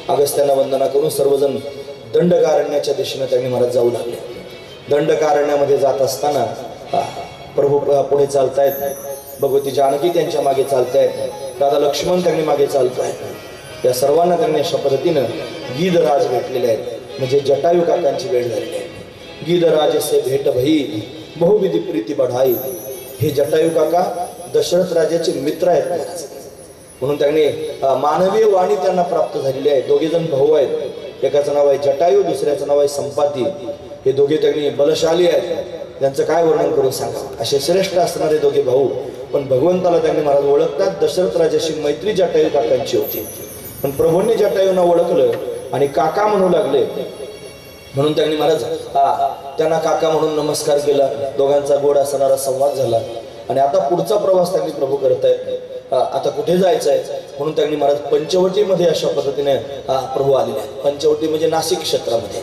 अगस्त्यांना वंदना करून सर्वजण दंडकारण्याच्या दिशेने त्यांनी महाराज जाऊ लागले. दंडकारण्यामध्ये जात असताना प्रभू पुढे चालतायत, भगवती जानकी त्यांच्या मागे चालतायत, दादा लक्ष्मण त्यांनी मागे चालतायत. या सर्वांना त्यांनी अशा पद्धतीनं गीधराज भेटलेले आहेत, म्हणजे जटायू काकांची भेट झालेली आहे. गीधराज से भेट भई बहुविधी प्रीती बढाई. हे जटायू काका दशरथ राजाचे मित्र आहेत महाराज, म्हणून त्यांनी मानवीय वाणी त्यांना प्राप्त झालेली आहे. दोघे जण भाऊ आहेत, एकाचं नाव आहे जटायू, दुसऱ्याचं नाव आहे संपाती. हे दोघे त्यांनी बलशाली आहेत, त्यांचं काय वर्णन करून सांगा. असे श्रेष्ठ असणारे दोघे भाऊ, पण भगवंताला त्यांनी महाराज ओळखतात. दशरथ राजाशी मैत्री जटायू काकांची होती, पण प्रभूंनी जटायूंना ओळखलं आणि काका म्हणू लागले, म्हणून त्यांनी महाराज त्यांना काका म्हणून नमस्कार केला. दोघांचा गोड असणारा संवाद झाला आणि आता पुढचा प्रवास त्यांनी प्रभू करत आहेत. आता कुठे जायचं आहे म्हणून त्यांनी महाराज पंचवटीमध्ये अशा पद्धतीने प्रभू आलेले आहेत. पंचवटी म्हणजे नाशिक क्षेत्रामध्ये,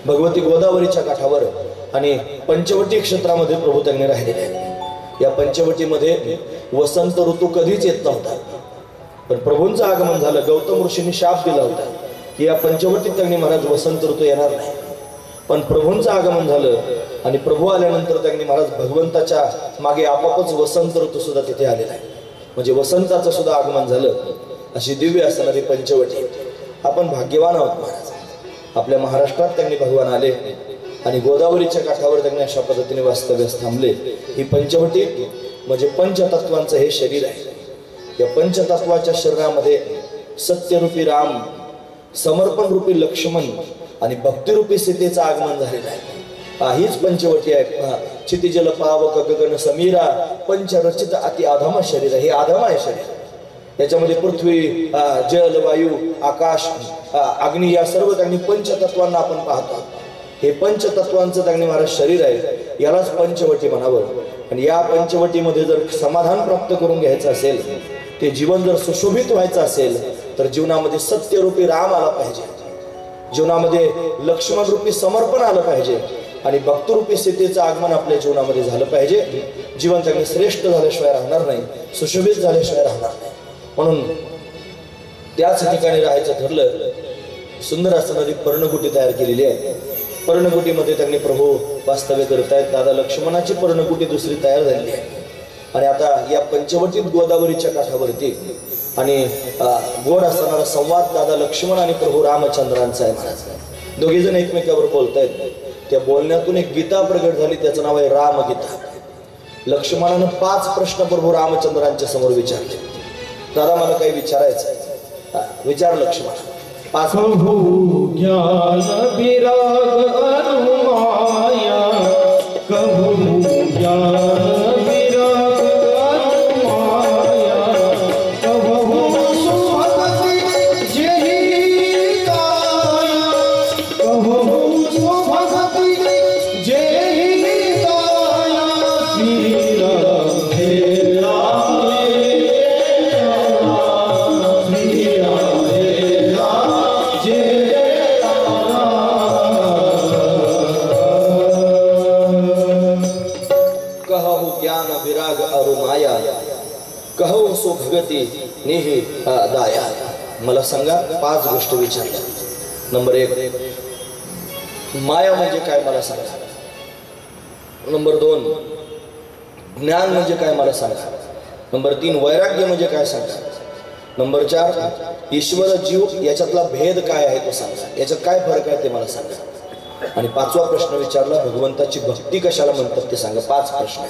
भगवती गोदावरीच्या काठावर आणि पंचवटी क्षेत्रामध्ये प्रभू त्यांनी राहिलेले आहेत. या पंचवटीमध्ये वसंत ऋतू कधीच येत नव्हता, पण प्रभूंचं आगमन झालं. गौतम ऋषींनी शाप दिला होता की या पंचवटीत त्यांनी महाराज वसंत ऋतू येणार नाही, पण प्रभूंचं आगमन झालं आणि प्रभू आल्यानंतर त्यांनी महाराज भगवंताच्या मागे आपोआपच वसंत ऋतू सुद्धा तिथे आलेला आहे, म्हणजे वसंताचं सुद्धा आगमन झालं. अशी दिव्य असणारी पंचवटी. आपण भाग्यवान आहोत महाराज, आपल्या महाराष्ट्रात त्यांनी भगवान आले आणि गोदावरीच्या काठावर त्यांनी अशा पद्धतीने वास्तव्यास थांबले. ही पंचवटी म्हणजे पंचतत्वांचं हे शरीर आहे. या पंचतत्वाच्या शरीरामध्ये सत्यरूपी राम, समर्पण रूपी लक्ष्मण आणि भक्तिरूपी सीतेचं आगमन झालेलं आहे. हीच पंचवटी आहे. क्षितिजल पावक गगन समीरा पंचरचित अति आधम शरीर. हे आधम आहे शरीर. याच्यामध्ये पृथ्वी, जल, वायू, आकाश, अग्नी या सर्व त्यांनी पंचतत्वांना आपण पाहतो. हे पंचतत्वांचं त्यांनी महाराज शरीर आहे, यालाच पंचवटी म्हणावं. आणि या पंचवटीमध्ये जर समाधान प्राप्त करून घ्यायचं असेल, ते जीवन जर सुशोभित व्हायचं असेल, तर जीवनामध्ये सत्यरूपी राम आला पाहिजे, जीवनामध्ये लक्ष्मण रूपी समर्पण आलं पाहिजे आणि भक्तरूपी सीतेचं आगमन आपल्या जीवनामध्ये झालं पाहिजे. जीवन त्यांनी श्रेष्ठ झाल्याशिवाय राहणार नाही, सुशोभित झाल्याशिवाय राहणार नाही. म्हणून त्याच ठिकाणी राहायचं ठरलं. सुंदर असणारी पर्णकुटी तयार केलेली आहे. पर्णकुटीमध्ये त्यांनी प्रभू वास्तव्य करत आहेत. दादा लक्ष्मणाची पर्णकुटी दुसरी तयार झालेली आहे आणि आता या पंचवटीत गोदावरीच्या काठावरती आणि गोड असणारा संवाद दादा लक्ष्मण आणि प्रभू रामचंद्रांचा आहे महाराज. दोघे जण एकमेकावर बोलतायत. त्या बोलण्यातून एक गीता प्रगट झाली, त्याचं नाव आहे रामगीता. लक्ष्मणानं 5 प्रश्न प्रभू रामचंद्रांच्या समोर विचारले. दादा मला काही विचारायचं आहे, विचार लक्ष्मण. 5 ज्ञान विराग अनुमाया, कहू ज्ञान भगती नेही दाया. मला सांगा 5 गोष्टी विचारल्या. नंबर 1 माया म्हणजे काय मला सांगा. नंबर 2 ज्ञान म्हणजे काय मला सांगा. नंबर 3 वैराग्य म्हणजे काय सांगा. नंबर 4 ईश्वर जीव याच्यातला भेद काय आहे तो सांगा, याच्यात काय फरक आहे ते मला सांगा. आणि 5वा प्रश्न विचारला भगवंताची भक्ती कशाला म्हणतात ते सांगा. 5 प्रश्न.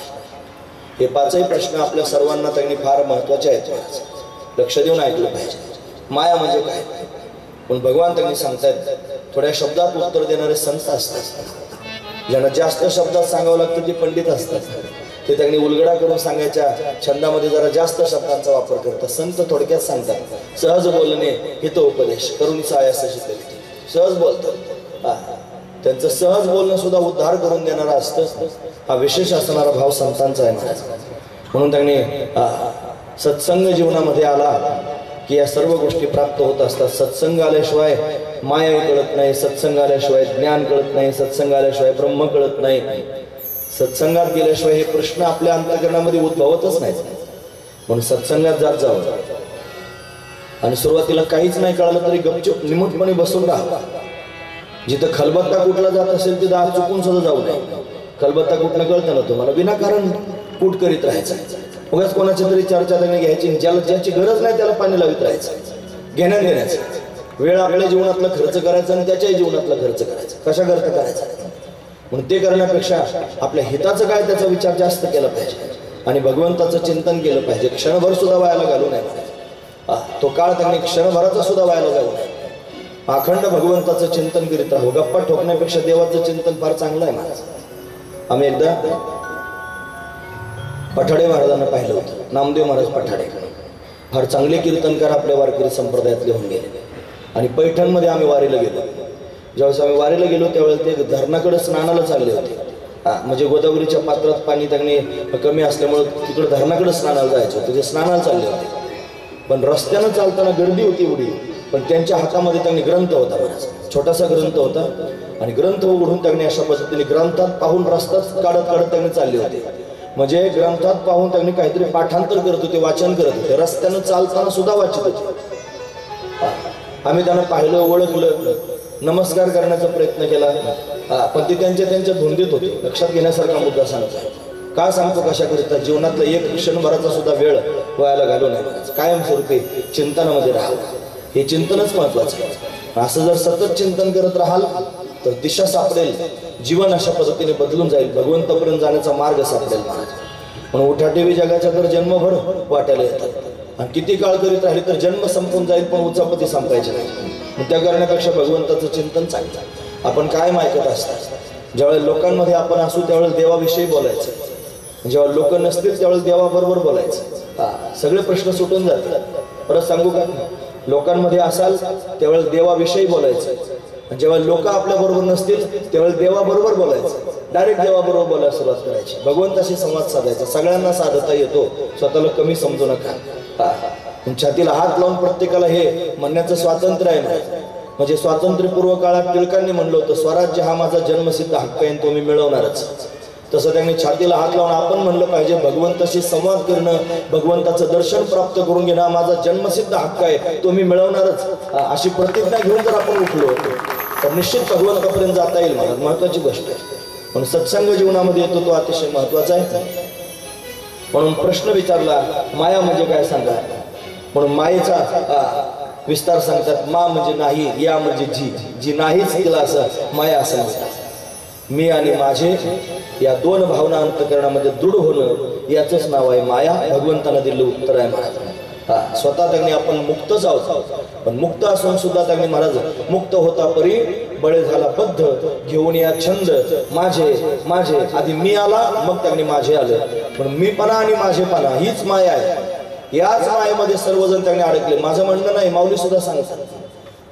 हे 5ही प्रश्न आपल्या सर्वांना त्यांनी फार महत्वाचे आहेत, लक्ष देऊन ऐकलं पाहिजे. माया म्हणजे काय, पण भगवान त्यांनी सांगतायत. थोड्या शब्दात उत्तर देणारे संत असतात, ज्यांना जास्त शब्दात सांगावं लागतं ते पंडित असतात. ते त्यांनी उलगडा करून सांगायच्या छंदामध्ये जरा जास्त शब्दांचा वापर करतात. संत थोडक्यात सांगतात. सहज बोलणे हितोपदेश करून सायास शिकले, सहज बोलतात. त्यांचं सहज बोलणं सुद्धा उद्धार करून देणारा असतं. हा विशेष असणारा भाव संतांचा आहे महाराज. म्हणून त्यांनी सत्संग जीवनामध्ये आला की या सर्व गोष्टी प्राप्त होत असतात. सत्संग आल्याशिवाय माया कळत नाही, सत्संग आल्याशिवाय ज्ञान कळत नाही, सत्संग आल्याशिवाय ब्रह्म कळत नाही. सत्संगात गेल्याशिवाय हे प्रश्न आपल्या अंतःकरणामध्ये उद्भवतच नाहीत. म्हणून सत्संगात जात जावं. आणि सुरुवातीला काहीच नाही कळालं तरी गपचूप निमूटपणे बसून राहा. जिथं खलबत्ता कुठला जात असेल तिथं आज चुकून सुद्धा जाऊ नये. खलबत्ता कुठलं कळतं ना तुम्हाला, विनाकारण कूट करीत राहायचं. उगाच कोणाची तरी चर्चा त्यांनी घ्यायची, ज्याची गरज नाही त्याला पाणी लावित राहायचं. घेण्यात देण्याचं वेळ आपल्या जीवनातला खर्च करायचा आणि त्याच्याही जीवनातला खर्च करायचा. कशा करता करायचा म्हणून ते करण्यापेक्षा आपल्या हिताचं काय त्याचा विचार जास्त केला पाहिजे आणि भगवंताचं चिंतन केलं पाहिजे. क्षणभर सुद्धा वायाला घालू नये. तो काळ त्यांनी क्षणभराचा सुद्धा वायाला घालू नये. अखंड भगवंताचं चिंतन करीत राहू. गप्पा ठोकण्यापेक्षा देवाचं चिंतन फार चांगलं आहे महाराज. आम्ही एकदा पठाडे महाराजांना पाहिलं होतं. नामदेव महाराज पठाडे फार चांगले कीर्तनकार आपल्या वारकरी संप्रदायातले होऊन गेले आणि पैठणमध्ये आम्ही वारीला गेलो. ज्यावेळेस आम्ही वारीला गेलो त्यावेळेस ते धरणाकडे स्नानाला चालले होते. म्हणजे गोदावरीच्या पात्रात पाणी त्यांनी कमी असल्यामुळे तिकडे धरणाकडे स्नानाला जायचं होतं. ते स्नानाला चालले होते पण रस्त्यानं चालताना गर्दी होती एवढी. पण त्यांच्या हातामध्ये त्यांनी ग्रंथ होता, बराच छोटासा ग्रंथ होता आणि ग्रंथ उघडून त्यांनी अशा पद्धतीने ग्रंथात पाहून रस्ताच काढत काढत त्यांनी चालले होते. म्हणजे ग्रंथात पाहून त्यांनी काहीतरी पाठांतर करत होते, वाचन करत होते. रस्त्यानं चालताना सुद्धा वाचत होते. आम्ही त्यांना पाहिलं, ओळखलं, नमस्कार करण्याचा प्रयत्न केला पण ते त्यांच्या धुंदीत होते. लक्षात घेण्यासारखा मुद्दा सांगतो. का सांगतो कशाकरिता? जीवनातला एक क्षणभराचा सुद्धा वेळ व्हायला घालू नये. कायमस्वरूपी चिंतनामध्ये राहावं. हे चिंतनच महत्वाचं आहे. असं जर सतत चिंतन करत राहाल तर दिशा सापडेल. जीवन अशा पद्धतीने बदलून जाईल. भगवंतापर्यंत जाण्याचा मार्ग सापडेल महाराज. म्हणून उठाठेवी जगाच्या तर जन्मभर वाटायला येतात आणि किती काळ करीत राहिले तर जन्म संपून जाईल पण उचापती संपायचे नाही. मग त्या करण्यापेक्षा भगवंताचं चिंतन चांगलं. आपण काय ऐकत असतात? ज्यावेळेस लोकांमध्ये आपण असू त्यावेळेस देवाविषयी बोलायचं. जेव्हा लोक नसतील त्यावेळेस देवाबरोबर बोलायचं. सगळे प्रश्न सुटून जातात. परत सांगू का? लोकांमध्ये असाल त्यावेळेस देवाविषयी बोलायचं. जेव्हा लोक आपल्या बरोबर नसतील त्यावेळेस देवाबरोबर बोलायचं. डायरेक्ट देवाबरोबर बोलायला सुरुवात करायची. भगवंताशी संवाद साधायचा. सगळ्यांना साधता येतो, स्वतःला कमी समजू नका. छातीला हात लावून प्रत्येकाला हे म्हणण्याचं स्वातंत्र्य आहे. म्हणजे स्वातंत्र्यपूर्व काळात टिळकांनी म्हणलं होतं, स्वराज्य हा माझा जन्मसिद्ध हक्क आहे, तो मी मिळवणारच. तसं त्यांनी छातीला हात लावून आपण म्हणलं पाहिजे, भगवंताशी संवाद करणं, भगवंताचं दर्शन प्राप्त करून घेणं हा माझा जन्मसिद्ध हक्क आहे, तो मी मिळवणारच. अशी प्रतिज्ञा घेऊन जर आपण उठलो तर निश्चित भगवंतापर्यंत जाता येईल. मला महत्वाची गोष्ट आहे. पण सत्संग जीवनामध्ये येतो तो अतिशय महत्वाचा आहे. म्हणून प्रश्न विचारला, माया म्हणजे काय सांगा. म्हणून मायेचा विस्तार सांगतात. मा म्हणजे नाही, या म्हणजे जी नाहीच तिला असं माया असं म्हणतात. मी आणि माझे या दोन भावना अंतःकरणामध्ये दृढ होणं याचंच नाव आहे माया. भगवंतानं दिलेलं उत्तर आहे महाराज. स्वतः त्यांनी आपण मुक्तच आहोत पण मुक्त असून सुद्धा त्यांनी महाराज मुक्त होता परी बळे झाला बद्ध घेऊन या छंद माझे माझे. आधी मी आला मग त्यांनी माझे आलं. पण मीपणा आणि माझेपणा हीच माया आहे. याच मायेमध्ये सर्वजण त्यांनी अडकले. माझं म्हणणं नाही, माऊली सुद्धा सांगतात.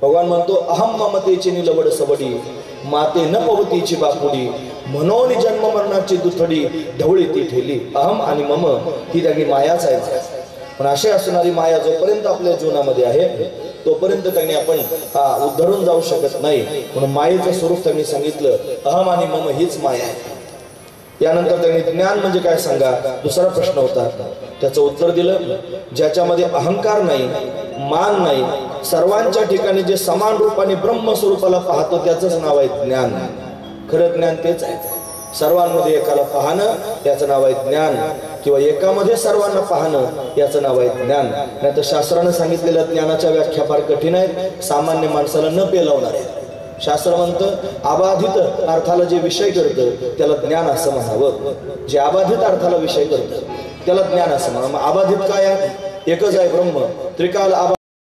भगवान म्हणतो, अहम ममतेची निलवड सबडी माते न पवतीची बापुडी म्हणून जन्म मरणाची दुथडी ढवळी ती ठेली. अहम आणि मम ही त्यागी मायाच आहे. पण अशी असणारी माया जोपर्यंत आपल्या जीवनामध्ये आहे तोपर्यंत त्यांनी आपण उद्धरून जाऊ शकत नाही. म्हणून मायेचं स्वरूप त्यांनी सांगितलं, अहम आणि मम हीच माया आहे. यानंतर त्यांनी ज्ञान म्हणजे काय सांगा, दुसरा प्रश्न होता. त्याचं उत्तर दिलं, ज्याच्यामध्ये अहंकार नाही, मान नाही, सर्वांच्या ठिकाणी जे समान रूपाने ब्रह्मस्वरूपाला पाहतो त्याचंच नाव आहे ज्ञान. खरं ज्ञान तेच आहे. सर्वांमध्ये एकाला पाहणं याचं नाव आहे ज्ञान, किंवा एकामध्ये सर्वांना पाहणं याचं नाव आहे ज्ञान. नाही तर शास्त्रानं सांगितलेल्या ज्ञानाच्या व्याख्या फार कठीण आहेत, सामान्य माणसाला न पेलवणार आहे. शास्त्र म्हणतं, अबाधित अर्थाला जे विषय करतं त्याला ज्ञान असं म्हणावं. जे अबाधित अर्थाला विषय करतं त्याला ज्ञान असं म्हणावं. अबाधित काय आहे? एकच आहे ब्रह्म. त्रिकाल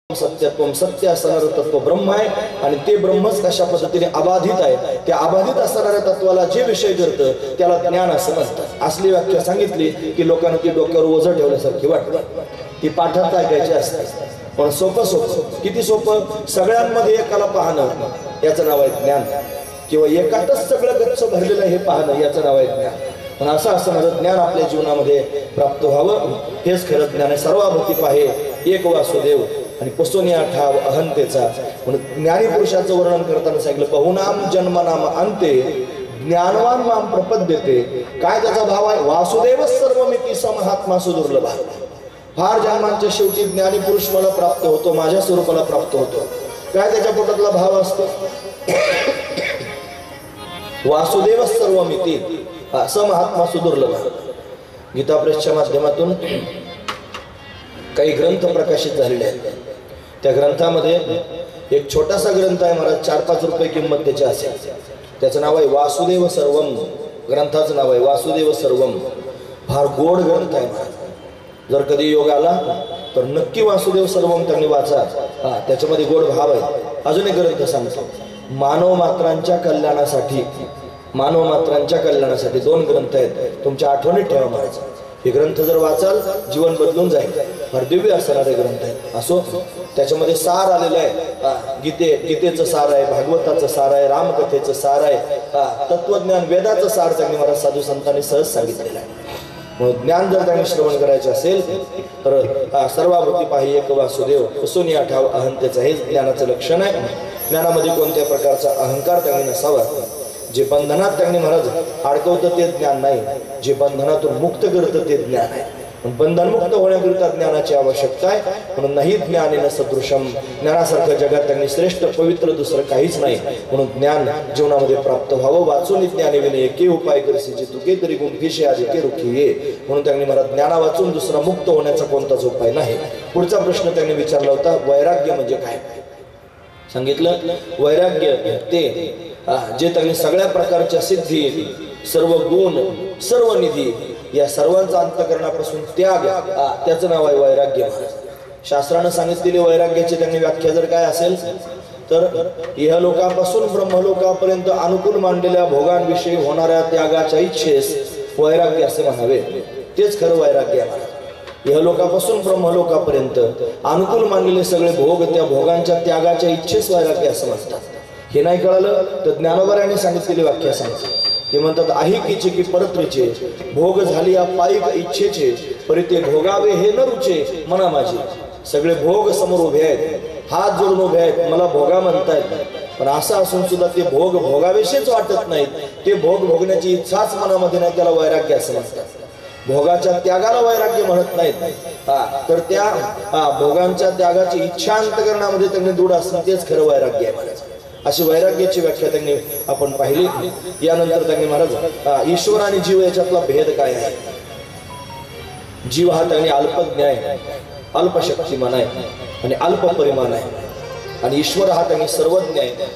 सत्यत्वम, सत्य असणारं तत्व ब्रह्म आहे आणि ते ब्रह्मच कशा पद्धतीने अबाधित आहे. त्या अबाधित असणाऱ्या तत्वाला जे विषय करतं त्याला ज्ञान असं म्हणतात. असली व्याख्या सांगितली की लोकांना ती डोक्यावर ओझं ठेवल्यासारखी वाटतं. ती पाठात ऐकायची असते. पण सोपं किती सोपं. सगळ्यांमध्ये एकाला पाहणं याचं नाव आहे ज्ञान, किंवा एकातच सगळं गच्च भरलेलं हे पाहणं याचं नाव आहे ज्ञान. पण असं असणारं ज्ञान आपल्या जीवनामध्ये प्राप्त व्हावं हेच खरं ज्ञान आहे. सर्वाभूती पाहे एक वासुदेव आणि पुसोनिया ठाव अहंतेचा. म्हणून ज्ञानी पुरुषाचं वर्णन करताना सांगितलं, बहुनाम जन्मनाम अंते ज्ञानवान माम प्रपद्यते. काय त्याचा भाव आहे? वासुदेव सर्वमिती समहात्मा सुदुर्लभ. फार जन्मांच्या शेवटी ज्ञानी पुरुष मला प्राप्त होतो, माझ्या स्वरूपाला प्राप्त होतो. काय त्याच्या पोटातला भाव असतो? वासुदेव सर्वमिती, असं महात्मा सुदुर्लभ. गीता प्रेसच्या माध्यमातून काही ग्रंथ प्रकाशित झालेले आहेत. त्या ग्रंथामध्ये एक छोटासा ग्रंथ आहे महाराज, 4-5 रुपये किंमत त्याची असेल. त्याचं नाव आहे वासुदेव सर्वम. ग्रंथाचं नाव आहे वासुदेव सर्वम. फार गोड ग्रंथ आहे महाराज. जर कधी योग आला तर नक्की वासुदेव सर्वम त्यांनी वाचा. त्याच्यामध्ये गोड भाव आहे. अजून एक ग्रंथ सांगतो, मानव मात्रांच्या कल्याणासाठी. मानव मात्रांच्या कल्याणासाठी 2 ग्रंथ आहेत, तुमच्या आठवणीत ठेवा महाराज. हे ग्रंथ जर वाचाल जीवन बदलून जाईल. फार दिव्य असणारे ग्रंथ आहेत. असो, त्याच्यामध्ये सार आलेलं आहे. गीतेचं सार आहे, भागवताचं सार आहे, रामकथेचं सार आहे, तत्वज्ञान वेदाचं सार त्यांनी महाराज साधू संतांनी सहज सांगितलेलं आहे. म्हणून ज्ञान जर त्यांनी श्रवण करायचे असेल तर सर्वाभूती पाही एक वासुदेव पुसून ठाव अहंतेचं हे ज्ञानाचं लक्षण आहे. ज्ञानामध्ये कोणत्या प्रकारचा अहंकार त्यांनी नसावा. जे बंधनात त्यांनी महाराज अडकवतं ते ज्ञान नाही, जे बंधनातून मुक्त करतं ते ज्ञान आहे. बंधनमुक्त होण्याकरिता ज्ञानाची आवश्यकता आहे. म्हणून नाही ज्ञानेन सदृशम, ज्ञानासारखं जगात त्यांनी श्रेष्ठ पवित्र दुसरं काहीच नाही. म्हणून ज्ञान जीवनामध्ये प्राप्त व्हावं. वाचून ज्ञाने विने एके उपाय करसी जे तुके तरी गुंफिशे आदिके रुखी ये. म्हणून त्यांनी मला ज्ञाना वाचून दुसरा मुक्त होण्याचा कोणताच उपाय नाही. पुढचा प्रश्न त्यांनी विचारला होता, वैराग्य म्हणजे काय? सांगितलं वैराग्य ते जे त्यांनी सगळ्या प्रकारच्या सिद्धी, सर्व गुण, सर्व निधी या सर्वांचा अंतःकरणापासून त्याग, त्याचं नाव आहे वैराग्य. शास्त्रानं सांगितलेली वैराग्याची त्यांनी व्याख्या जर काय असेल तर इहलोकापासून ब्रह्मलोकापर्यंत अनुकूल मांडलेल्या भोगांविषयी होणाऱ्या त्यागाच्या इच्छेस वैराग्य असे म्हणावे. तेच खरं वैराग्य आहे. इहलोकापासून ब्रह्मलोकापर्यंत अनुकूल मानलेले सगळे भोग, त्या भोगांच्या त्यागाच्या इच्छेस वैराग्य असं म्हणतात. हे नाही कळालं तर ज्ञानोबराने सांगितलेली व्याख्या सांगतात. ते म्हणतात, आहिकीचे की परत्रीचे भोग झाली या पायिक इच्छेचे, परिते भोगावे हे न रुचे मना माझे. सगळे भोग समोर उभे आहेत, हात जोडून उभे आहेत, मला भोगा म्हणतायत. पण असं असून सुद्धा ते भोग भोगावेशेच वाटत नाहीत. ते भोग भोगण्याची इच्छाच मनामध्ये नाही, त्याला वैराग्य असं म्हणतात. भोगाच्या त्यागाला वैराग्य म्हणत नाहीत. तर त्या भोगांच्या त्यागाची इच्छा अंतःकरणामध्ये त्यांनी दृढ असणं तेच खरं वैराग्य आहे महाराज. अशी वैराग्याची व्याख्या त्यांनी आपण पाहिली. यानंतर त्यांनी महाराज ईश्वर आणि जीव याच्यातला भेद काय आहे. जीव हा त्यांनी अल्पज्ञ आहे, अल्पशक्तिमान आहे आणि अल्प परिमाण आहे. आणि ईश्वर हा त्यांनी सर्वज्ञ आहे,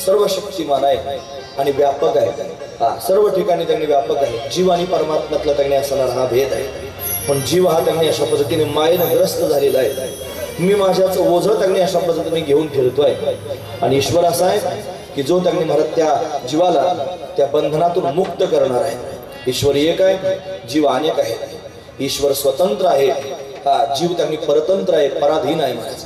सर्व शक्तिमान आहे आणि व्यापक आहे. सर्व ठिकाणी त्यांनी व्यापक आहे. जीव आणि परमात्म्यातला त्यांनी असणारा हा भेद आहे. पण जीव हा त्यांनी अशा पद्धतीने मायेने ग्रस्त झालेला आहे. मी माझ्याचं ओझं त्यांनी अशा पद्धतीने घेऊन फिरतोय. आणि ईश्वर असा आहे की जो त्यांनी म्हणत त्या जीवाला त्या बंधनातून मुक्त करणार आहे. ईश्वर एक आहे, जीव अनेक आहे. ईश्वर स्वतंत्र आहे, जीव त्यांनी परतंत्र आहे, पराधीन आहे महाराज.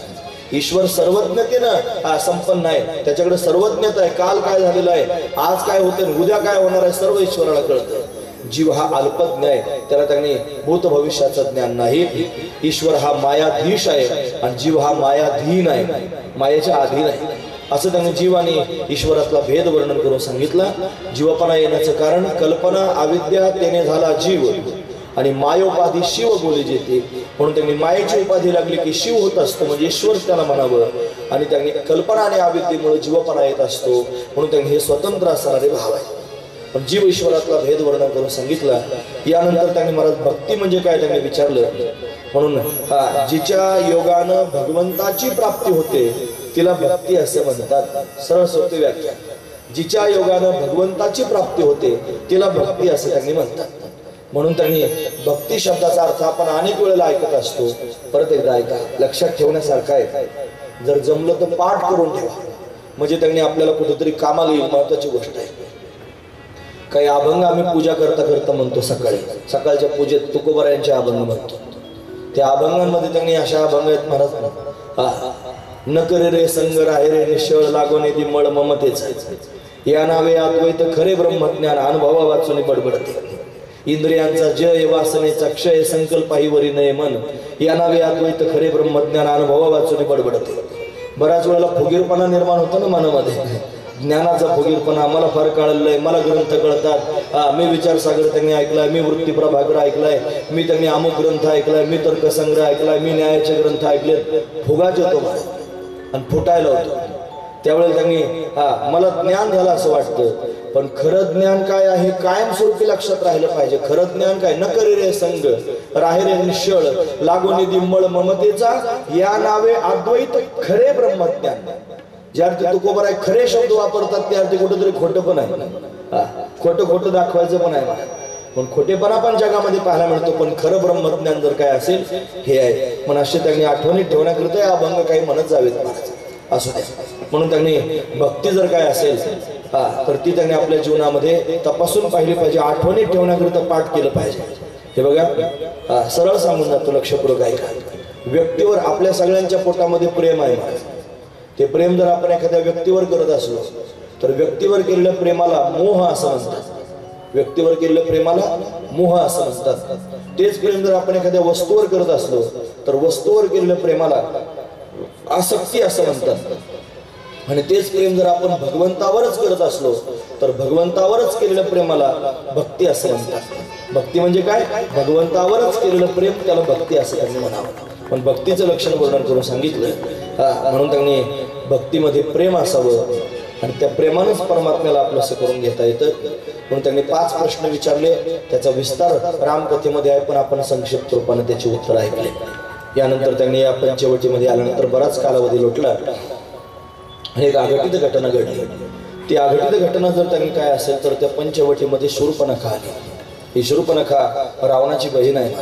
ईश्वर सर्वज्ञतेनं संपन्न आहे, त्याच्याकडे सर्वज्ञता आहे. काल काय झालेलं आहे, आज काय होतं, उद्या काय होणार आहे, सर्व ईश्वराला कळतं. जीव हा अल्पज्ञ आहे, त्याला त्यांनी भूत भविष्याचं ज्ञान नाही. ईश्वर हा मायाधीश आहे आणि जीव हा मायाधीन आहे, मायेच्या अधीन आहे. असं त्यांनी जीव आणि ईश्वरातला भेद वर्णन करून सांगितलं. जीवपणा येण्याचं कारण कल्पना अविद्या, त्याने झाला जीव आणि मायोपाधी शिव बोली जेते. म्हणून त्यांनी मायेची उपाधी लागली की शिव होत असतो, म्हणजे ईश्वर त्याला म्हणावं. आणि त्यांनी कल्पना आणि अविद्येमुळे जीवपणा येत असतो, म्हणून त्यांनी हे स्वतंत्र असणारे भाव आहे. पण जीव ईश्वरातला भेद वर्णन करून सांगितला. यानंतर त्यांनी महाराज भक्ती म्हणजे काय त्यांनी विचारलं. म्हणून जिच्या योगानं भगवंताची प्राप्ती होते तिला भक्ती असे म्हणतात. सरळ सोपी व्याख्या, जिच्या योगानं भगवंताची प्राप्ती होते तिला भक्ती असे त्यांनी म्हणतात. म्हणून त्यांनी भक्ती शब्दाचा अर्थ आपण अनेक वेळेला ऐकत असतो. परत एकदा ऐका, लक्षात ठेवण्यासारखं आहे. जर जमलं तर पाठ करून ठेवा, म्हणजे त्यांनी आपल्याला कुठेतरी कामाला येईल. महत्वाची गोष्ट आहे. काही अभंग आम्ही पूजा करता करता म्हणतो. सकाळच्या पूजेत तुकोबरायांचे अभंग म्हणतो. त्या अभंगांमध्ये त्यांनी अशा अभंग आहेत महाराज. न करे रे संग राहे रे निश्चळ लागोने ती मळ ममतेच. या नावे अद्वैत खरे ब्रह्मज्ञान अनुभवा वाचून बडबडते. इंद्रियांचा जय वासनेचा क्षय संकल्पाही वरी नये मन. या नावे अद्वैत खरे ब्रह्मज्ञान अनुभवा वाचून बडबडते. बऱ्याच वेळेला फुगीरपणा निर्माण होतो ना मनामध्ये. ज्ञानाचा फुगीरपणा, मला फार कळलेलं आहे, मला ग्रंथ कळतात, मी विचारसागर त्यांनी ऐकलाय, मी वृत्ती प्रभाकर ऐकलाय, मी त्यांनी अमुक ग्रंथ ऐकलाय, मी तर्कसंग्रह ऐकलाय, मी न्यायाचे ग्रंथ ऐकले, फुगाच येतो मला आणि फुटायला होतो. त्यावेळेला त्यांनी मला ज्ञान झालं असं वाटतं, पण खरं ज्ञान काय आहे कायमस्वरूपी लक्षात राहिलं पाहिजे. खरं ज्ञान काय, न करी रे संग राहे रे निश्चळ लागो निधी मळ ममतेचा या नावे अद्वैत खरे ब्रह्मज्ञान. ज्या अर्थी तुकोबर आहे खरे शब्द वापरतात त्या अर्थी कुठेतरी खोटं पण आहे, खोटं दाखवायचं पण आहे, पण खोटेपणा पण जगामध्ये पाहायला मिळतो. पण खरं ब्रह्मज्ञान जर काय असेल हे आहे. पण असे त्यांनी आठवणीत ठेवण्याकरिता अभंग काही म्हणत जावेत असू द्या. म्हणून त्यांनी भक्ती जर काय असेल तर ती त्यांनी आपल्या जीवनामध्ये तपासून पाहिली पाहिजे, आठवणीत ठेवण्याकरिता पाठ केलं पाहिजे. हे बघा सरळ सांगून जातो लक्षपूर्वक ऐका. व्यक्तीवर आपल्या सगळ्यांच्या पोटामध्ये प्रेम आहे. ते प्रेम जर आपण एखाद्या व्यक्तीवर करत असलो तर व्यक्तीवर केलेल्या प्रेमाला मोह असं म्हणतात. व्यक्तीवर केलेल्या प्रेमाला मोह असं म्हणतात. तेच प्रेम जर आपण एखाद्या वस्तूवर करत असलो तर वस्तूवर केलेल्या प्रेमाला आसक्ती असं म्हणतात. आणि तेच प्रेम जर आपण भगवंतावरच करत असलो तर भगवंतावरच केलेल्या प्रेमाला भक्ती असं म्हणतात. भक्ती म्हणजे काय, भगवंतावरच केलेलं प्रेम, त्याला भक्ती असं त्यांनी म्हणावं. पण भक्तीचं लक्षण वर्णन करून सांगितलं. म्हणून त्यांनी भक्तीमध्ये प्रेम असावं आणि त्या प्रेमानंच परमात्म्याला आपलंसं करून घेता येतं. म्हणून त्यांनी 5 प्रश्न विचारले. त्याचा विस्तार रामकथेमध्ये आहे, पण आपण संक्षिप्त रूपाने त्याची उत्तर ऐकले. यानंतर त्यांनी या पंचवटीमध्ये आल्यानंतर बराच कालावधी लोटला आणि एक अघटित घटना घडली. ती अघटित घटना जर त्यांनी काय असेल तर त्या पंचवटीमध्ये शूर्पणखा आली. ही शूर्पणखा रावणाची बहीण आहे.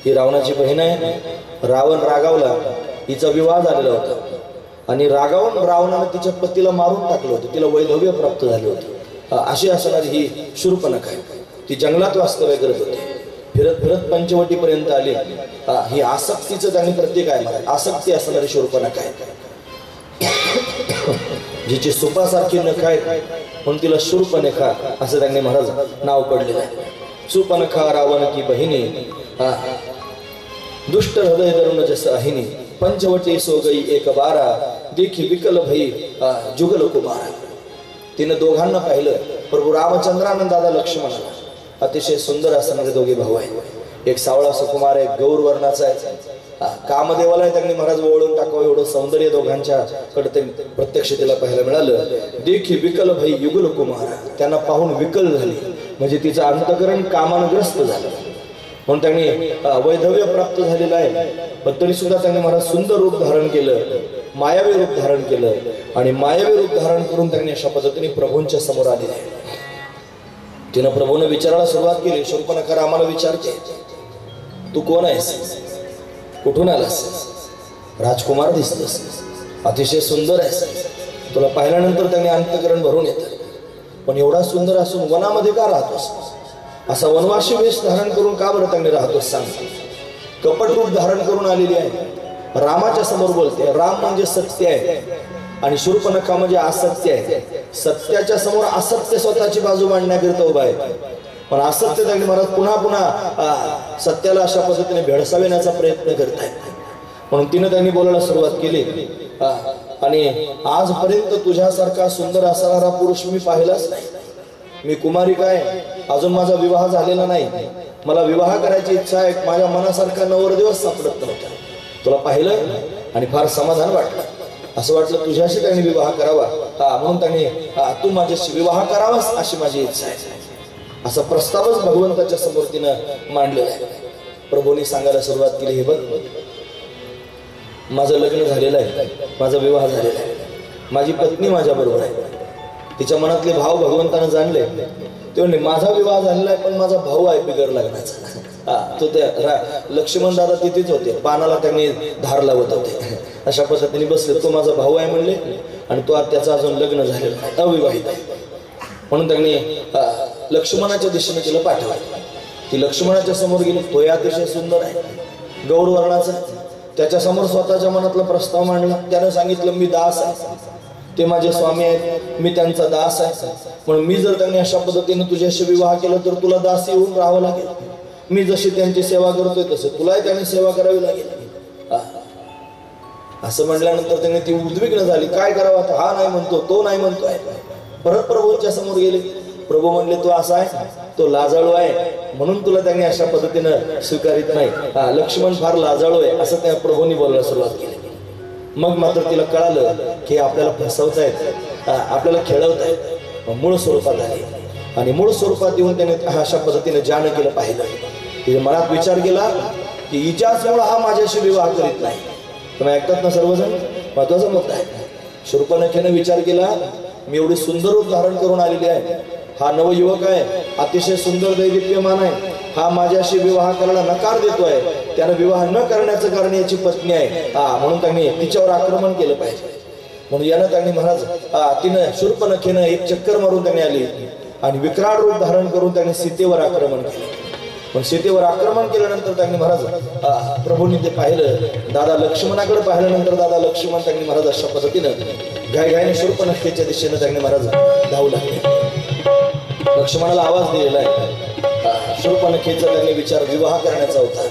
ही रावणाची बहीण आहे. रावण रागावला, हिचा विवाह झालेला होता आणि रागावून रावणानं तिच्या पतीला मारून टाकलं होतं, तिला वैधव्य प्राप्त झालं होतं. अशी असणारी ही शूर्पणखा आहे. ती जंगलात वास्तव्य करत होती. फिरत फिरत पंचवटीपर्यंत आली. ही आसक्तीचं त्यांनी प्रतीक आहे. मला आसक्ती असणारी शूर्पणखा आहे, जिची सुपासारखी नख आहे म्हणून तिला शूर्पणखा असं त्यांनी महाराज नाव पडलेलं आहे. शूर्पणखा रावण की बहिणी दुष्ट हृदय धरून जस अहिनी पंचवटी सो गई एक बारा देखी विकल भई जुगल कुमारा. तिनं दोघांना पाहिलं. प्रभू रामचंद्रानं दादा लक्ष्मणाला. अतिशय सुंदर असणारे दोघे भाऊ आहेत. एक सावळा सुकुमार आहे, गौर वर्णाचा आहे. कामदेवाला त्यांनी महाराज ओळून टाकावं एवढं सौंदर्य दोघांच्याकडे ते प्रत्यक्ष तिला पाहायला मिळालं. देखी विकल भई युगल कुमारा. त्यांना पाहून विकल झाली म्हणजे तिचं अंतकरण कामानग्रस्त झालं. म्हणून त्यांनी वैधव्य प्राप्त झालेलं आहे. पण तरी सुद्धा त्यांनी महाराज सुंदर रूप धारण केलं, मायावी रूप धारण केलं आणि मायावी रूप धारण करून त्यांनी अशा पद्धतीने प्रभूंच्या समोर आलेले आहे. तिनं प्रभूने विचारायला सुरुवात केली. शूर्पणखा आम्हाला विचारते, तू कोण आहेस, कुठून आलास, राजकुमार दिसतोस, अतिशय सुंदर आहेस, तुला पाहिल्यानंतर त्यांनी अंतकरण भरून येतं, पण एवढा सुंदर असून वनामध्ये का राहतोस, असा वनवासी वेश धारण करून का बरं त्यांनी राहतोस सांग. कपट रूप धारण करून आलेली आहे. रामाच्या समोर बोलते. राम म्हणजे सत्य आहे आणि शूर्पणखा म्हणजे असत्य आहे. सत्याच्या समोर असत्य स्वतःची बाजू मांडण्याकरिता उभा आहे. पण असत्य त्यांनी महाराज पुन्हा पुन्हा सत्याला अशा पद्धतीने भेडसावण्याचा प्रयत्न करत आहेत. म्हणून तिनं त्यांनी बोलायला सुरुवात केली. आणि आजपर्यंत तुझ्यासारखा सुंदर असणारा पुरुष मी पाहिलाच नाही. मी कुमारिका आहे, अजून माझा विवाह झालेला नाही, मला विवाह करायची इच्छा आहे. माझ्या मनासारखा नवरदेवच सापडत नव्हता. तुला पाहिलं आणि फार समाधान वाटलं. असं वाटलं तुझ्याशी त्यांनी विवाह करावा. म्हणून त्यांनी तू माझ्याशी विवाह करावास अशी माझी इच्छा आहे. असा प्रस्तावच भगवंताच्या समोर तिनं मांडलेला आहे. प्रभूंनी सांगायला सुरुवात केली, हे बघ माझं लग्न झालेलं आहे, माझा विवाह झालेला आहे, माझी पत्नी माझ्या बरोबर आहे. तिच्या मनातले भाव भगवंतानं जाणले. ते म्हणले माझा विवाह झालेला आहे पण माझा भाऊ आहे बिगर लग्नाचा. तो त्या लक्ष्मण दादा तिथेच होते, बाणाला त्यांनी धार लावत होते. अशा पद्धतीने बसले. तो माझा भाऊ आहे म्हणले आणि तो त्याचं अजून लग्न झालेलं आहे, अविवाहित आहे. म्हणून त्यांनी लक्ष्मणाच्या दिशेने तिला पाठवलं. ती लक्ष्मणाच्या समोर गेली. तोही अतिशय सुंदर आहे, गौर वर्णाचा. त्याच्या समोर स्वतःच्या मनातला प्रस्ताव मांडला. त्यानं सांगितलं मी दास आहे, ते माझे स्वामी आहेत, मी त्यांचा दास आहे. म्हणून मी जर त्यांनी अशा पद्धतीने तुझ्याशी विवाह केला तर तुला दासी होऊन राहावं लागेल. मी जशी त्यांची सेवा करतोय तसं तुलाही त्यांनी सेवा करावी लागेल. असं म्हणल्यानंतर त्यांनी ती उद्विग्न झाली, काय करावं आता, हा नाही म्हणतो, तो नाही म्हणतोय. परत प्रभूंच्या समोर गेले. प्रभू म्हणले, तो असा आहे, तो लाजाळू आहे, म्हणून तुला त्यांनी अशा पद्धतीनं स्वीकारित नाही. लक्ष्मण फार लाजाळू आहे असं त्या प्रभूंनी बोलायला सुरुवात केली. मग मात्र तिला कळालं की आपल्याला फसवतायत, आपल्याला खेळवतायत. मूळ स्वरूपात आले आणि मूळ स्वरूपात येऊन त्याने अशा पद्धतीने जानकीला पाहिलं. तिने मनात विचार केला की हिच्याचमुळे हा माझ्याशी विवाह करीत नाही. तुम्ही ऐकतात ना सर्वजण, महत्वाचा मुद्दा आहे. शूर्पणखेने विचार केला, मी एवढी सुंदर रूप धारण करून आलेली आहे, हा नवयुवक आहे, अतिशय सुंदर दैदिप्यमान आहे, हा माझ्याशी विवाह करायला नकार देतोय, त्यानं विवाह न करण्याचं कारण याची पत्नी आहे, म्हणून त्यांनी तिच्यावर आक्रमण केलं पाहिजे. म्हणून यानं त्यांनी महाराज तिनं शूर्पणखेनं एक चक्कर मारून त्यांनी आली आणि विकराळ रूप धारण करून त्यांनी सीतेवर आक्रमण केलं. पण सीतेवर आक्रमण केल्यानंतर त्यांनी महाराज प्रभूंनी ते पाहिलं. दादा लक्ष्मणाकडे पाहिल्यानंतर दादा लक्ष्मण त्यांनी महाराज अशा पद्धतीनं घाईघाईने शूर्पणखेच्या दिशेने त्यांनी महाराज धावू लागले. लक्ष्मणाला आवाज दिलेला आहे. शूर्पणखेचा त्यांनी विचार विवाह करण्याचा होता,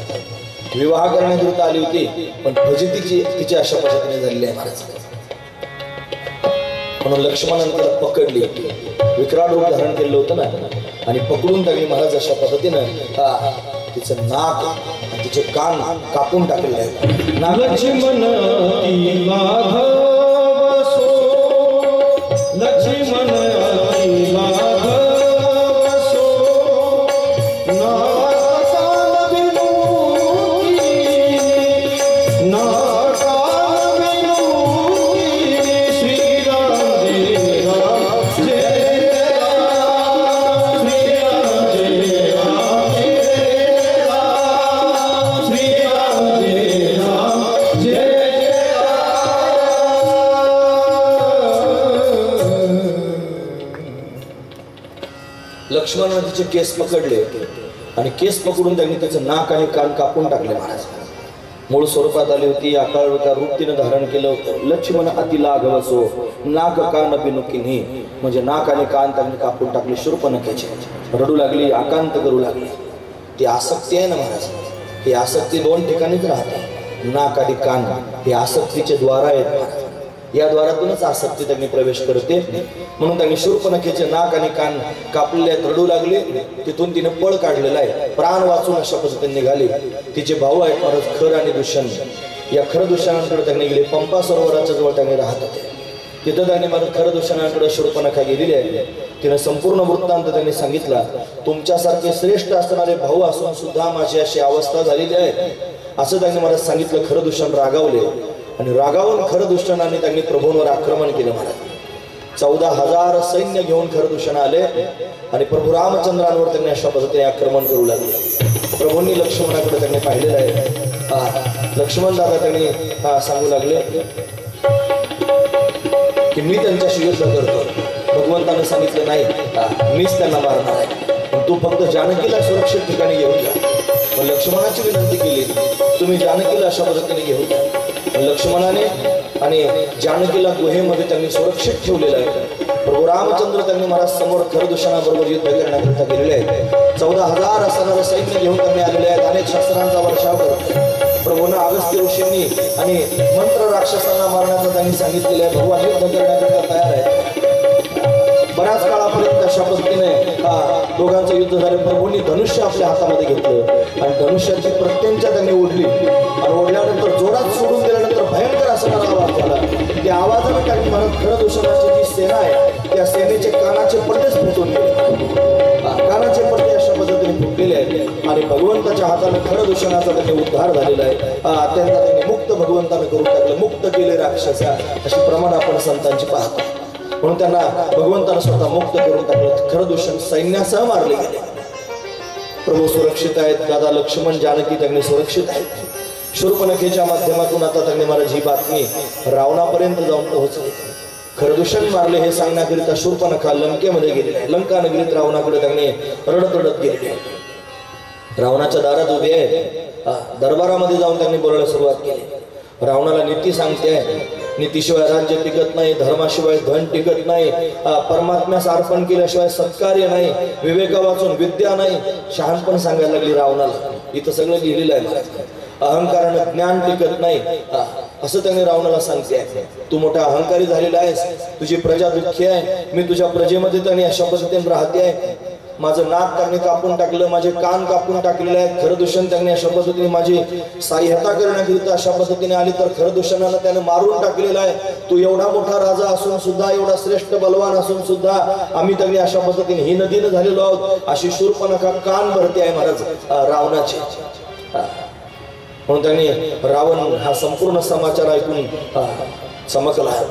विवाह करण्याकरिता आली होती, पण फजितीची तिची अशा पद्धतीने झालेली आहे महाराज. म्हणून लक्ष्मणाने त्याला पकडली, विकराळ रूप धारण केलेलं होतं ना, आणि पकडून त्यांनी महाराज अशा पद्धतीनं तिचं नाक आणि तिचे कान कापून टाकलेले आहेत. लक्ष्मण लक्ष्मणाने तिचे केस पकडले आणि केस पकडून त्यांनी त्याचं नाक आणि कान कापून टाकले महाराज. मूळ स्वरूपात आली होती, आकार रूप तिनं धारण केलं होतं. लक्ष्मण अति लाघवसो नाक कान बिनुकिनी, म्हणजे नाक आणि कान त्यांनी कापून टाकले. शूर्पणखेचे रडू लागली, आकांत करू लागली. ती आसक्ती आहे ना महाराज, ही आसक्ती दोन ठिकाणीच राहते. नाक आणि कान हे आसक्तीचे द्वार आहेत महाराज, या द्वारातूनच आसक्ती त्यांनी प्रवेश करते. म्हणून त्यांनी शूर्पणखेचे नाक आणि कान कापलेले आहेत, रडू लागले. तिथून तिने पळ काढलेला आहे, प्राण वाचून अशा पद्धतीने निघाली. तिचे भाऊ आहेत महाराज खर आणि दुष्यंत. या खर दुष्यंतांकडे त्यांनी गेले, पंपा सरोवराच्या जवळ त्यांनी राहत होते. तिथं त्यांनी महाराज खर दुष्यंतांकडे शूर्पणखा गेलेली आहे. तिने संपूर्ण वृत्तांत त्यांनी सांगितला. तुमच्यासारखे श्रेष्ठ असणारे भाऊ असून सुद्धा माझी अशी अवस्था झालेली आहे असं त्यांनी मला सांगितलं. खर दुष्यंत रागावले आणि रागावून खर दुष्यंतांनी त्यांनी प्रभूंवर आक्रमण केलं महाराज. 14,000 सैन्य घेऊन खर दुष्यंत आले आणि प्रभू रामचंद्रांवर त्यांनी अशा पद्धतीने आक्रमण करू लागले. प्रभूंनी लक्ष्मणाकडे त्यांनी पाहिलेलं आहे. लक्ष्मण दादा त्यांनी सांगू लागले की मी त्यांच्याशी युद्ध करतो. भगवंताने सांगितलं नाही, मीच त्यांना मारणार आहे, पण तू फक्त जानकीला सुरक्षित ठिकाणी घेऊन जा. पण लक्ष्मणाची विनंती केली, तुम्ही जानकीला अशा पद्धतीने घेऊन जा. लक्ष्मणाने आणि जानकीला गुहेमध्ये त्यांनी सुरक्षित ठेवलेलं आहे. प्रभू रामचंद्र त्यांनी महाराज समोर खर दुष्यंताबरोबर युद्ध करण्याकरिता गेलेले आहेत. 14,000 असणारे सैन्य घेऊन त्यांनी आलेले आहेत. अनेक शस्त्रांचा वर्षाव करतो. प्रभूंना अगस्त्य ऋषींनी आणि मंत्र राक्षसांना मारण्याचं त्यांनी सांगितलेलं आहे. भगवान युद्ध करण्याकरिता तयार आहे. बऱ्याच काळापर्यंत अशा पद्धतीने दोघांचं युद्ध झाले. प्रभूंनी धनुष्य आपल्या हातामध्ये घेतलं आणि धनुष्याची प्रत्यंचा त्यांनी ओढली आणि ओढल्यानंतर जोरात सोडून दिल्यानंतर भयंकर असा आवाज झाला. त्या आवाजाने त्यांनी म्हणत खर दुष्यंताची जी सेना आहे त्या सेनेचे कानाचे पडदेच फुटून गेले. कानाचे पडदे अशा पद्धतीने फुटलेले आहेत आणि भगवंताच्या हाताने खर दुष्यंताचा त्यांनी उद्धार झालेला आहे. त्यांना त्यांनी मुक्त भगवंताने करून टाकलं, मुक्त केले राक्षसा, अशी प्रमाण आपण संतांची पाहतो. म्हणून त्यांना भगवंतानं स्वतः मुक्त करून टाकलं. खरं दुष्यंत सैन्यासह मारले गेले. प्रभू सुरक्षित आहेत, दादा लक्ष्मण जानकी त्यांनी सुरक्षित आहेत. शूर्पणखेच्या माध्यमातून आता त्यांनी महाराज ही बातमी रावणापर्यंत जाऊन पोहोचली. खरं दुष्यंत मारले हे सांगण्याकरिता शूर्पणखा लंकेमध्ये गेलेले आहे. लंका नगरीत रावणाकडे त्यांनी रडत रडत गेलेले. रावणाच्या दारात उभे आहे. दरबारामध्ये जाऊन त्यांनी बोलायला सुरुवात केली. रावणाला नीती सांगते आहे, नीतीशिवाय राज्य टिकत नाही, धर्माशिवाय धन टिकत नाही, परमात्म्यास अर्पण केल्याशिवाय सत्कार्य नाही, विवेका वाचून विद्या नाही, शहाणपण सांगायला लागली रावणाला. इथं सगळं लिहिलेलं आहे. अहंकारानं ज्ञान टिकत नाही, असं त्याने रावणाला सांगते. तू मोठा अहंकारी झालेला आहेस, तुझी प्रजा दुःखी आहे, मी तुझ्या प्रजेमध्ये त्याने अशा पद्धतीने राहते आहे. माझं नाक त्यांनी कापून टाकलं, माझे कान कापून टाकलेले आहेत. खरदूषण त्यांनी अशा पद्धतीने माझी सहाय्यता करण्याकरिता अशा पद्धतीने आली तर खरदूषणाला त्याने मारून टाकलेला आहे. तू एवढा मोठा राजा असून सुद्धा, एवढा श्रेष्ठ बलवान असून सुद्धा आम्ही त्यांनी अशा पद्धतीने ही नदीनं झालेलो आहोत. अशी शूर्पणखा कान भरते आहे महाराज रावणाचे. म्हणून त्यांनी रावण हा संपूर्ण समाचार ऐकून चमकला.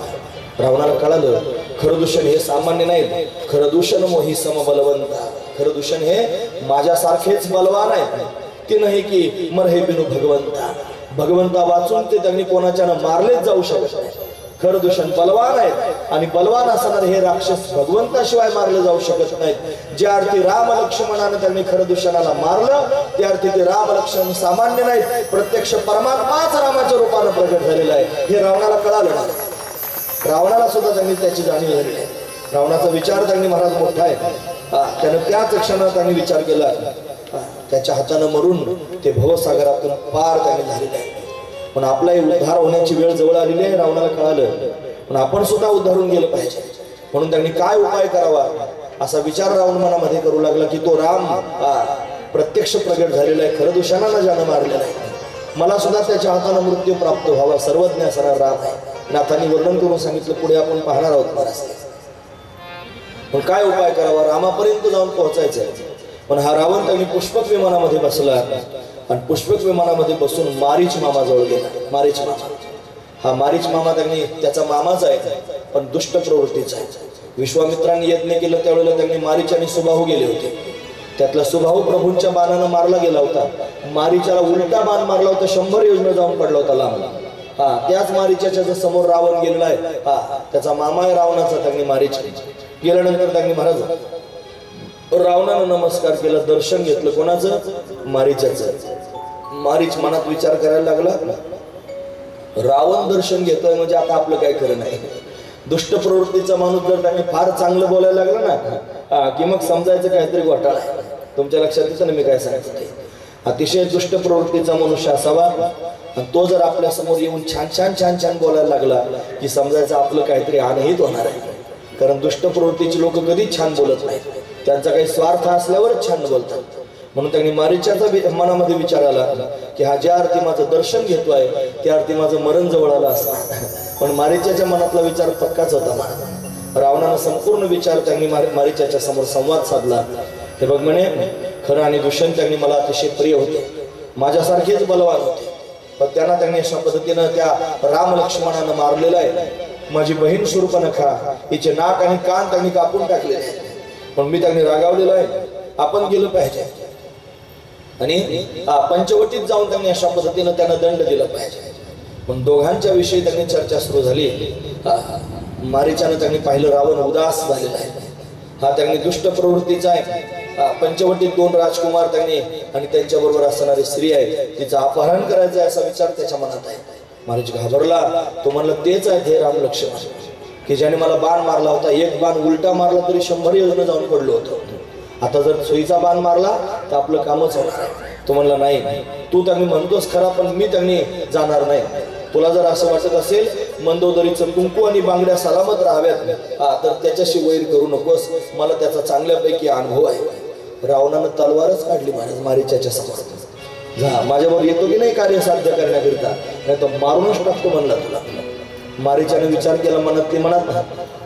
रावणाला कळालं खरदूषण हे सामान्य नाहीत, खरदूषण मोही समबलवंता. खरदूषण हे माझ्यासारखेच बलवान आहेत. ते नाही की मरहे बिनु भगवंता, भगवंता वाचून ते त्यांनी कोणाच्या मारलेच जाऊ शकत नाही. खरदूषण बलवान आहेत आणि बलवान असणारे हे राक्षस भगवंताशिवाय मारले जाऊ शकत नाहीत. ज्या अर्थी राम लक्ष्मणाने त्यांनी खरदूषणाला मारलं त्या अर्थी ते राम लक्ष्मण सामान्य नाहीत, प्रत्यक्ष परमात्माच रामाच्या रूपाने प्रगट झालेला आहे. हे रावणाला कळालं नाही. रावणाला सुद्धा त्यांनी त्याची जाणीव झाली आहे. रावणाचा विचार त्यांनी महाराज मोठा आहे. त्यानं त्याच क्षणात त्यांनी विचार केला. त्याच्या हातानं मरून ते भवसागरातून पार त्याने झालेले आहे. पण आपलाही उद्धार होण्याची वेळ जवळ आलेली आहे. रावणाला कळालं पण आपण सुद्धा उद्धारून गेलं पाहिजे. म्हणून त्यांनी काय उपाय करावा असा विचार रावण मनामध्ये करू लागला की तो राम प्रत्यक्ष प्रगट झालेला आहे, खरदूषणाला ज्यानं मारलेला आहे, मला सुद्धा त्याच्या हातानं मृत्यू प्राप्त व्हावा. सर्वज्ञ असणारा राम आहे. नाथांनी वर्णन करून सांगितलं, पुढे आपण पाहणार आहोत महाराज. पण काय उपाय करावा, रामापर्यंत जाऊन पोहोचायचं. पण हा रावण त्यांनी पुष्पक विमानामध्ये बसला आणि पुष्पक विमानामध्ये बसून मारीच मामा जवळ गेला. मारीच मामा, हा मारीच मामा त्यांनी त्याचा मामाच आहे पण दुष्ट प्रवृत्तीचा आहे. विश्वामित्रांनी यज्ञ केलं त्यावेळेला त्यांनी मारीच आणि सुबाहू गेले होते. त्यातला सुबाहू प्रभूंच्या बाणानं मारला गेला होता. मारीच्याला उलटा बाण मारला होता, 100 योजना जाऊन पडला होता लांब. त्याच मारीच्या समोर रावण गेलेला आहे. त्याचा मामा आहे रावणाचा. त्यांनी मारीच गेल्यानंतर त्यांनी महाराज रावणानं नमस्कार केला, दर्शन घेतलं. कोणाचं? मारीच्याचं. मारीच मनात विचार करायला लागला, रावण दर्शन घेतोय म्हणजे आता आपलं काय खरं नाही. दुष्ट प्रवृत्तीचा माणूस जर त्यांनी फार चांगलं बोलायला लागला ना की मग समजायचं काहीतरी घोटाळा आहे. तुमच्या लक्षात येतं ना मी काय सांगतो ते. अतिशय दुष्ट प्रवृत्तीचा मनुष्य असावा आणि तो जर आपल्या समोर येऊन छान छान छान छान बोलायला लागला की समजायचं आपलं काहीतरी अनहित होणार आहे. कारण दुष्ट प्रवृत्तीची लोक कधीच छान बोलत नाहीत, त्यांचा काही स्वार्थ असल्यावरच छान बोलतात. म्हणून त्यांनी मारीच्याचा मनामध्ये विचार आला की हा ज्या अर्थी माझं दर्शन घेतोय त्या अर्थी माझं मरण जवळ आलं असणार. पण मारीच्याच्या मनातला विचार पक्काच होता. रावणानं संपूर्ण विचार त्यांनी मारीच्याच्या समोर संवाद साधला. हे बघ म्हणे, खरं आणि दूषण त्यांनी मला अतिशय प्रिय होते, माझ्यासारखेच बलवान होते, पण त्यांनी अशा पद्धतीनं त्या राम लक्ष्मणानं मारलेलं आहे. माझी बहीण शूर्पणखा, हिचे नाक आणि कान त्यांनी कापून टाकलेले आहे. पण मी त्यांनी रागावलेलो आहे, आपण गेलं पाहिजे आणि पंचवटीत जाऊन त्यांनी अशा पद्धतीनं त्यांना दंड दिला पाहिजे. पण दोघांच्या विषयी त्यांनी चर्चा सुरू झाली. मारीच्यानं त्यांनी पाहिलं रावण उदास झालेला आहे, हा त्यांनी दुष्ट प्रवृत्तीचा आहे. पंचवटीत 2 राजकुमार त्यांनी आणि त्यांच्याबरोबर असणारी स्त्री आहे, तिचं अपहरण करायचं असा विचार त्याच्या मनात आहे. मारीच घाबरला. तो म्हणला तेच आहे हे राम लक्ष्मण की ज्याने मला बाण मारला होता. एक बाण उलटा मारला तरी 100 योजना जाऊन पडलो होतो. आता जर सुईचा बाण मारला तर आपलं कामच होणार आहे. तो म्हणला नाही, तू त्यांनी म्हणतोस खरा पण मी त्यांनी जाणार नाही. तुला जर असं वाटत असेल मंदोदरीचं कुंकू आणि बांगड्या सलामत राहाव्यात तर त्याच्याशी वैर करू नकोस, मला त्याचा चांगल्यापैकी अनुभव आहे. रावणानं तलवारच काढली महाराज मारीच्याच्या समोर. जा माझ्याबरोबर येतो की नाही कार्य साध्य करण्याकरिता, नाही तर मारूनच टाकतो म्हणला तुला. मारीच्याने विचार केला मनात, ते म्हणत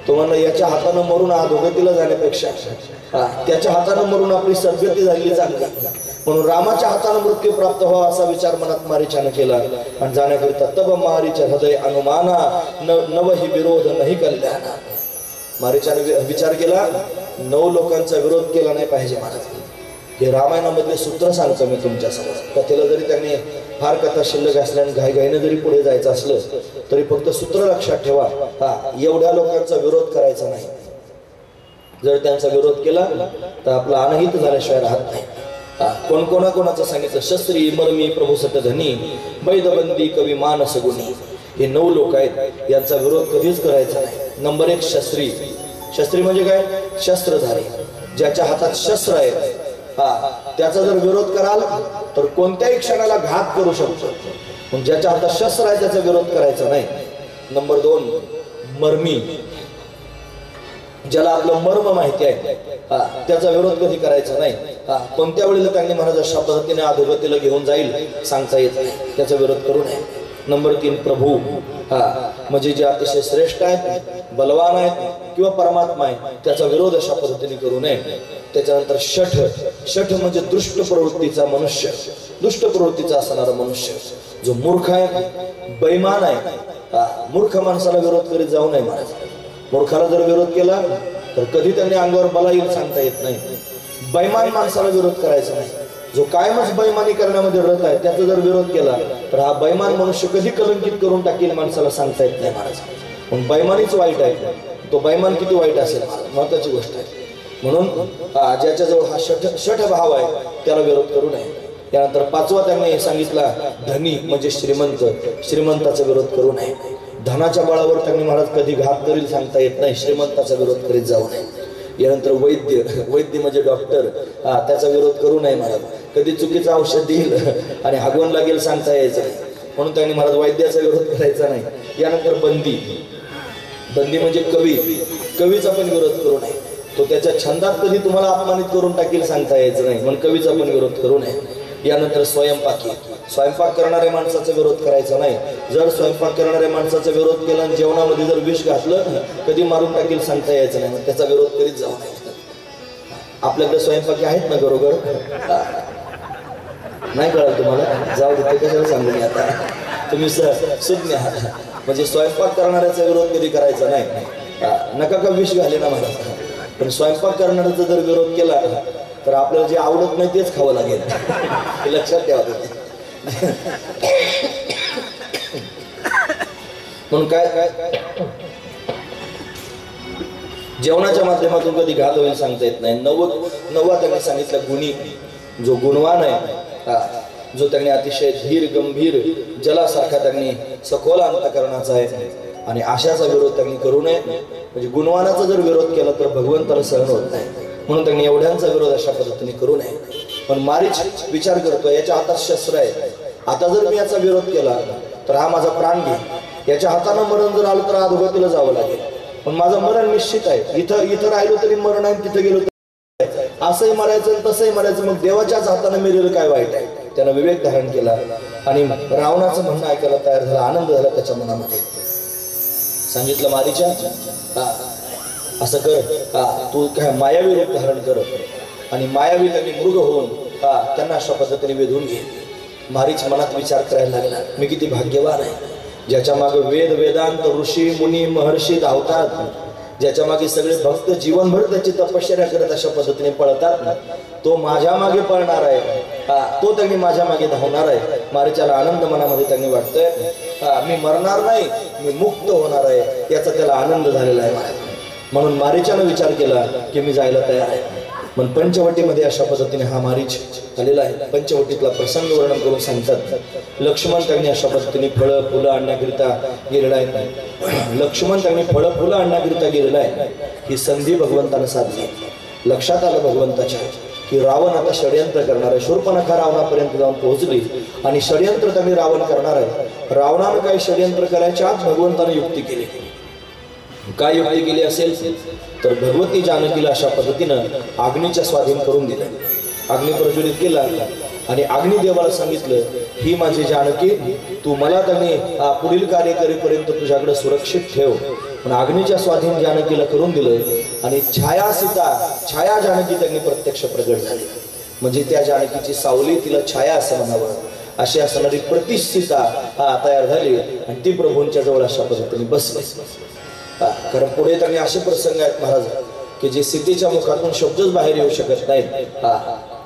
तो म्हणला याच्या हातानं मरून अधोगतीला जाण्यापेक्षा त्याच्या हातानं मरून आपली सद्गती झालेली चांगली. म्हणून रामाच्या हातानं मृत्यू प्राप्त व्हावा असा विचार मनात मारीच्यानं केला आणि जाण्याकरिता तब मारीच्या हृदय अनुमाना नवही विरोध नाही कल्याणा. मारीच्याने विचार केला 9 लोकांचा विरोध केला नाही पाहिजे महाराज. हे रामायणामधले सूत्र सांगतो मी तुमच्यासमोर. कथेला जरी त्यांनी फार कथा शिल्लक असल्याने घाईघाईनं जरी पुढे जायचं असलं तरी फक्त सूत्र लक्षात ठेवा. एवढ्या लोकांचा विरोध करायचा नाही. जर त्यांचा विरोध केला तर आपला अनहित झाल्याशिवाय राहत नाही. कोणाचं सांगितलं? शस्त्री मर्मी प्रभू सतधनी बैदबंदी कवी मानस गुणी. हे 9 लोक आहेत, यांचा विरोध कधीच करायचा नाही. नंबर 1 शस्त्री. शस्त्री म्हणजे काय? शस्त्रधारी, ज्याच्या हातात शस्त्र आहे त्याचा जर विरोध कराल तर कोणत्याही क्षणाला घात करू शकतो. पण ज्याच्या हातात शस्त्र आहे त्याचा विरोध करायचा नाही. नंबर 2, मर्मी, ज्याला आपलं मर्म माहिती आहे त्याचा विरोध कधी करायचा नाही. कोणत्या वेळेला त्यांनी महाराज अशा पद्धतीने अधोगतीला घेऊन जाईल सांगता येत नाही, त्याचा विरोध करू नये. नंबर 3, प्रभू, म्हणजे जे अतिशय श्रेष्ठ आहेत, बलवान आहेत किंवा परमात्मा आहे, त्याचा विरोध अशा पद्धतीने करू नये. त्याच्यानंतर शठ, शठ म्हणजे दुष्ट प्रवृत्तीचा मनुष्य, दुष्ट प्रवृत्तीचा असणारा मनुष्य, जो मूर्ख आहे, बैमान आहे. मूर्ख माणसाला विरोध करीत जाऊ नये महाराज. मूर्खाला जर विरोध केला तर कधी त्यांनी अंगावर बला येईल सांगता येत नाही. बैमान माणसाला विरोध करायचा नाही. जो कायमच बैमानी करण्यामध्ये रत आहे त्याचा जर विरोध केला तर हा बैमान मनुष्य कधी कलंकित करून टाकेल माणसाला सांगता येत नाही महाराज. पण बैमानीच वाईट आहे, तो बैमान किती वाईट असेल महत्वाची गोष्ट आहे. म्हणून ज्याच्याजवळ हा शठ भाव आहे त्याला विरोध करू नये. त्यानंतर 5वा त्यांनी सांगितला धनी म्हणजे श्रीमंत, श्रीमंताचा विरोध करू नये. धनाच्या बळावर त्यांनी महाराज कधी घात करील सांगता येत नाही, श्रीमंताचा विरोध करीत जाऊ नये. यानंतर वैद्य, वैद्य म्हणजे डॉक्टर, त्याचा विरोध करू नये महाराज. कधी चुकीचं औषध देईल आणि हागवण लागेल सांगता यायचं नाही, म्हणून त्यांनी महाराज वैद्याचा विरोध करायचा नाही. यानंतर बंदी, बंदी म्हणजे कवी, कवीचा पण विरोध करू नये. तो त्याच्या छंदात कधी तुम्हाला अपमानित करून टाकेल सांगता यायचं नाही, म्हणून कवीचा पण विरोध करू नये. यानंतर स्वयंपाकी, स्वयंपाक करणाऱ्या माणसाचा विरोध करायचा नाही. जर स्वयंपाक करणाऱ्या माणसाचा विरोध केला आणि जेवणामध्ये जर विष घातलं कधी मारून टाकेल सांगता यायचं नाही, त्याचा विरोध करीत जाऊ नये. आपल्याकडे स्वयंपाकी आहेत ना बरोबर, नाही कळलं तुम्हाला, जाऊ दे, कशाला सांगू मी आता, तुम्ही सुज्ञ आहात. म्हणजे स्वयंपाक करणाऱ्याचा विरोध कधी करायचा नाही. नका का विष घाले ना मला, पण स्वयंपाक करणाऱ्याचा जर विरोध केला तर आपल्याला जे आवडत नाही तेच खावं लागेल, हे लक्षात ठेवा तुम्ही. म्हणून काय जेवणाच्या माध्यमातून कधी घात होईल सांगता येत नाही. 9वा त्यांनी सांगितलं गुणी, जो गुणवान आहे, जो त्यांनी अतिशय धीर गंभीर जलासारखा त्यांनी सखोल अंतःकरणाचा आहे आणि अशाचा विरोध त्यांनी करू नये. म्हणजे गुणवानाचा जर विरोध केला तर भगवंताला सहन होत नाही, म्हणून त्यांनी एवढ्यांचा विरोध अशा पद्धतीने करू नये. पण मारीच विचार करतो याच्या हातात शस्त्र आहे, आता जर मी याचा विरोध केला तर हा माझा प्राण घेईल, याच्या हातानं मरण जर आलं तर अधोगतीला जावं लागेल, पण माझं मरण निश्चित आहे. इथं राहिलो तरी मरण आहे, तिथं गेलो तरी असंही मरायचं तसंही मरायचं, मग देवाच्याच हाताने मेलेलं काय वाईट आहे. त्यानं विवेक धारण केला आणि रावणाचं म्हणणं ऐकायला तयार झाला, आनंद झाला त्याच्या मनामध्ये. सांगितलं मारीच्या असं कर, तू काय मायावी रूप धारण कर आणि मायावी त्यांनी मृग होऊन त्यांना अशा पद्धतीने वेधून घे. मारीच मनात विचार करायला लागला, मी किती भाग्यवान आहे, ज्याच्या मागे वेद वेदांत ऋषी मुनी महर्षी धावतात, ज्याच्या मागे सगळे भक्त जीवनभर त्याची तपश्चर्या करत अशा पद्धतीने पळतात, तो माझ्या मागे पळणार आहे, तो त्यांनी माझ्या मागे धावणार आहे. मारीच्याला आनंद मनामध्ये त्यांनी वाटतोय, मी मरणार नाही, मी मुक्त होणार आहे, याचा त्याला आनंद झालेला आहे. म्हणून मारीच्यानं विचार केला की मी जायला तयार आहे. पण पंचवटीमध्ये अशा पद्धतीने हा मारीच आलेला आहे. पंचवटीतला प्रसंग वर्णन करून सांगतात, लक्ष्मण त्यांनी अशा पद्धतीने फळं फुलं आणण्याकरिता गेलेला आहे. लक्ष्मण त्यांनी फळं फुलं आणण्याकरिता गेलेला आहे. ही संधी भगवंतानं साधली. लक्षात आलं भगवंताच्या की रावण आता षडयंत्र करणार आहे. शूर्पणखा रावणापर्यंत जाऊन पोहोचली आणि षडयंत्र त्यांनी रावण करणार आहे. रावणानं काही षडयंत्र करायच्या आत भगवंतानं युक्ती केली. काय युक्ती केली असेल तर भगवती जानकीला अशा पद्धतीनं अग्नीच्या स्वाधीन करून दिलं. अग्नी प्रज्वलित केला आणि अग्निदेवाला सांगितलं, ही माझी जानकी, तू मला त्यांनी पुढील कार्य करेपर्यंत तुझ्याकडे सुरक्षित ठेव. पण अग्नीच्या स्वाधीन जानकीला करून दिलं आणि छाया सीता, छाया जानकी त्यांनी प्रत्यक्ष प्रगट झाली. म्हणजे त्या जानकीची सावली, तिला छाया असं म्हणावं, अशी असणारी प्रतिष्ठिता तयार झाली आणि ती प्रभूंच्या जवळ अशा पद्धतीने बसली. कारण पुढे त्यांनी असे प्रसंग आहेत महाराज की जे सीतेच्या मुखातून शब्दच बाहेर येऊ शकत नाहीत.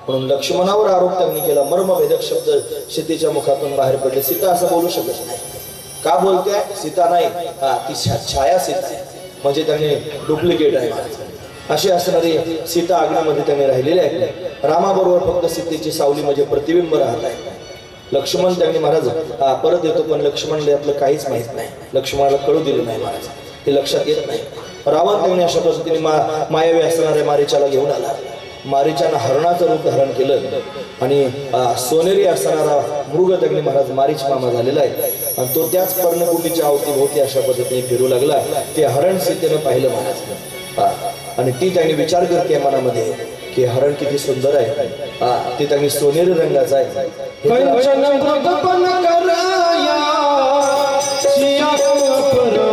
म्हणून लक्ष्मणावर आरोप त्यांनी केला, मर्मभेदक शब्द सीतेच्या मुखातून बाहेर पडले. सीता असं बोलू शकत नाही. का बोलते? सीता नाही, ती छाया सीता आहे, म्हणजे त्यांनी डुप्लिकेट आहे. अशी असणारी सीता अग्नीमध्ये त्यांनी राहिलेली आहे. रामाबरोबर फक्त सीतेची सावली म्हणजे प्रतिबिंब राहत आहे. लक्ष्मण त्यांनी महाराज परत येतो, पण लक्ष्मण यातलं काहीच माहित नाही. लक्ष्मणाला कळू दिलं नाही महाराज, हे लक्षात येत नाही. रावण त्यांनी अशा पद्धतीने मायावी असणाऱ्या मारीच्याला घेऊन आला. मारीच्यानं हरणाचं रूप धारण केलं आणि सोनेरी असणारा मृग अग्नी महाराज मारीच मामा झालेला आहे आणि तो त्याच पर्णकुटीच्या अवतीभोवती अशा पद्धतीने फिरू लागला. ते हरण सीतेनं पाहिलं महाराज आणि ती त्यांनी विचार करते मनामध्ये की हरण किती सुंदर आहे. ते त्यांनी सोनेरी रंगाचा आहे. कंचन मृगपन कराया सिया पर